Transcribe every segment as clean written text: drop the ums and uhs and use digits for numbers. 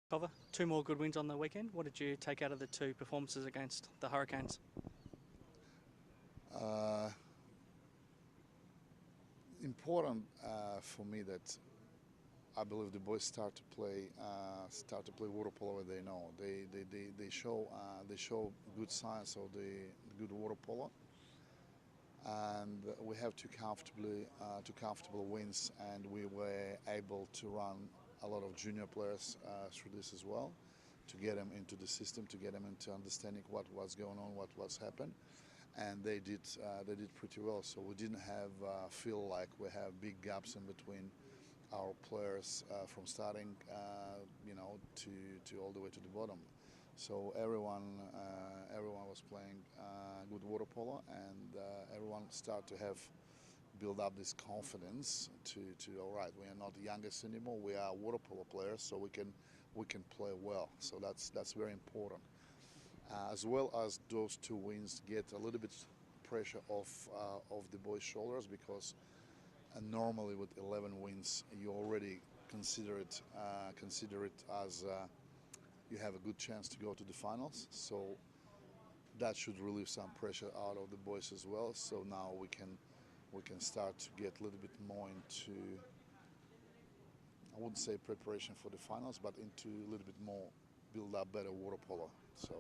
Cover, two more good wins on the weekend. What did you take out of the two performances against the Hurricanes? Uh, Important for me that I believe the boys start to play water polo. They know they show good signs of the good water polo, and we have two comfortable wins, and we were able to run a lot of junior players through this as well, to get them into the system, to get them into understanding what was going on, what was happened, and they did pretty well. So we didn't have feel like we have big gaps in between our players from starting, to all the way to the bottom. So everyone was playing good water polo, and everyone started to have build up this confidence to all right, we are not the youngest anymore. We are water polo players, so we can play well. So that's very important. As well as those two wins get a little bit pressure off the boys' shoulders, because normally with 11 wins you already consider it as you have a good chance to go to the finals. So that should relieve some pressure out of the boys as well. So now we can start to get a little bit more into, I wouldn't say preparation for the finals, but into a little bit more build up better water polo. So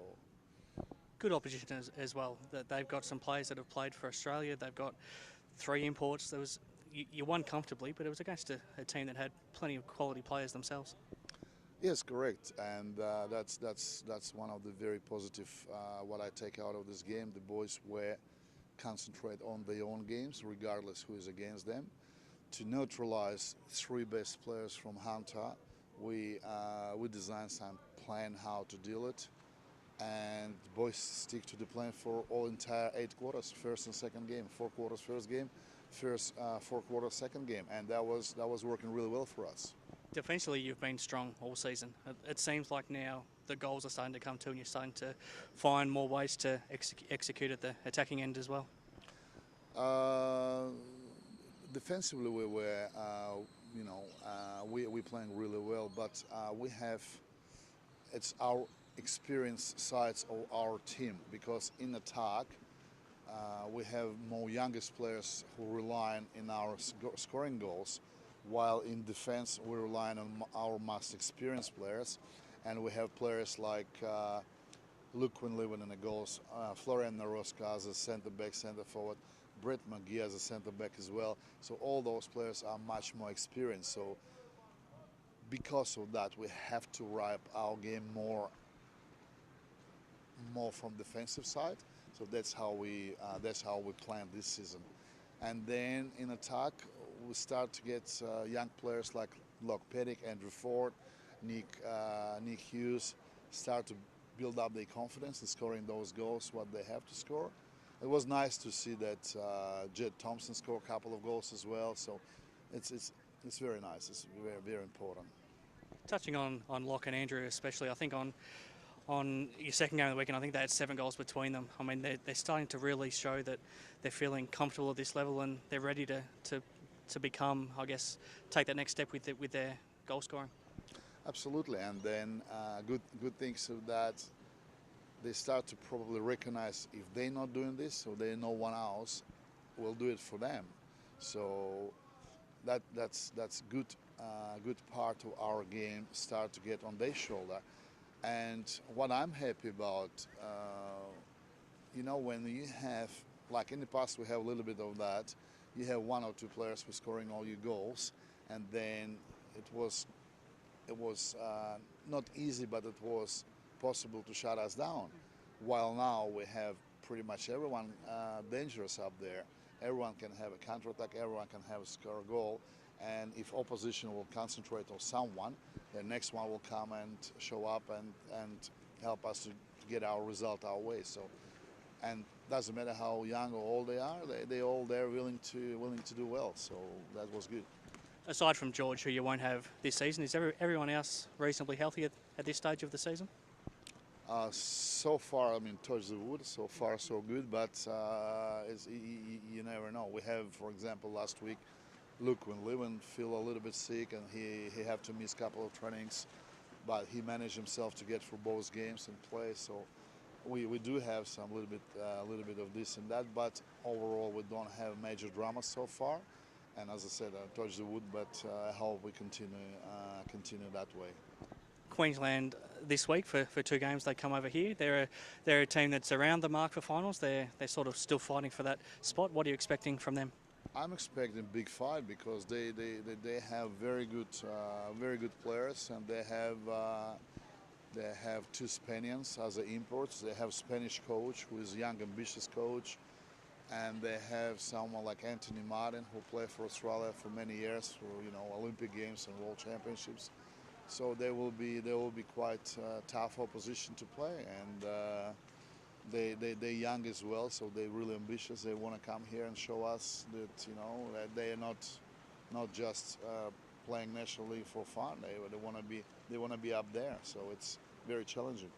Good opposition as well. That they've got some players that have played for Australia. They've got three imports. You won comfortably, but it was against a team that had plenty of quality players themselves. yes, correct, and that's one of the very positive what I take out of this game. The boys were concentrate on their own games, regardless who is against them. To neutralize three best players from Hunter, we designed some plan how to deal it, and the boys stick to the plan for all entire 8 quarters, first and second game, 4 quarters first game, first 4 quarters second game, and that was working really well for us. Defensively, you've been strong all season. It seems like now the goals are starting to come to, and you're starting to find more ways to execute at the attacking end as well. Uh, Defensively, we were, we playing really well, but we have it's our experienced sides of our team, because in attack we have more youngest players who rely in our scoring goals, while in defense we rely on our most experienced players, and we have players like Luke Quinlivan in the goals, Florian Naroska as a centre back, centre forward, Brett McGee as a centre back as well. So all those players are much more experienced. So because of that, we have to wrap our game more from defensive side. So that's how we plan this season. And then in attack, we start to get young players like Locke Pettick, Andrew Ford, Nick Hughes start to build up their confidence in scoring those goals what they have to score. It was nice to see that Jed Thompson scored a couple of goals as well. So it's very nice. It's very very important. Touching on Locke and Andrew especially, I think on your second game of the weekend, I think they had 7 goals between them. I mean, they're starting to really show that they're feeling comfortable at this level, and they're ready to become, I guess, take that next step with their goal scoring. Absolutely, and then good things of that, they start to probably recognize if they're not doing this, so they know one else will do it for them. So that's good part of our game start to get on their shoulder. And what I'm happy about, when you have, like in the past, we have a little bit of that. You have one or two players who are scoring all your goals, and then it was not easy, but it was possible to shut us down. While now we have pretty much everyone dangerous up there. Everyone can have a counter attack. Everyone can have a score a goal. And if opposition will concentrate on someone, the next one will come and show up and help us to get our result our way. So, and doesn't matter how young or old they are, they all there willing to do well. So that was good. Aside from George, who you won't have this season, is everyone else reasonably healthy at this stage of the season? So far, I mean, touch the wood. So far, so good. But you never know. We have, for example, last week, Luke when Lewin feel a little bit sick, and he have to miss a couple of trainings. but he managed himself to get through both games and play. So we do have some little bit of this and that, but overall we don't have major drama so far. And as I said, I touched the wood, but I hope we continue that way. Queensland this week for 2 games. They come over here. They're a team that's around the mark for finals. They're sort of still fighting for that spot. What are you expecting from them? I'm expecting a big fight because they have very good players, and they have 2 Spaniards as the imports. They have Spanish coach who is a young, ambitious coach, and they have someone like Anthony Martin who played for Australia for many years for Olympic Games and World Championships. So they will be quite tough opposition to play, and they're young as well, so they're really ambitious. They want to come here and show us that that they are not just playing National League for fun. They want to be up there. So it's very challenging.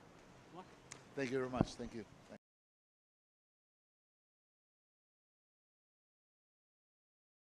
Thank you very much. Thank you.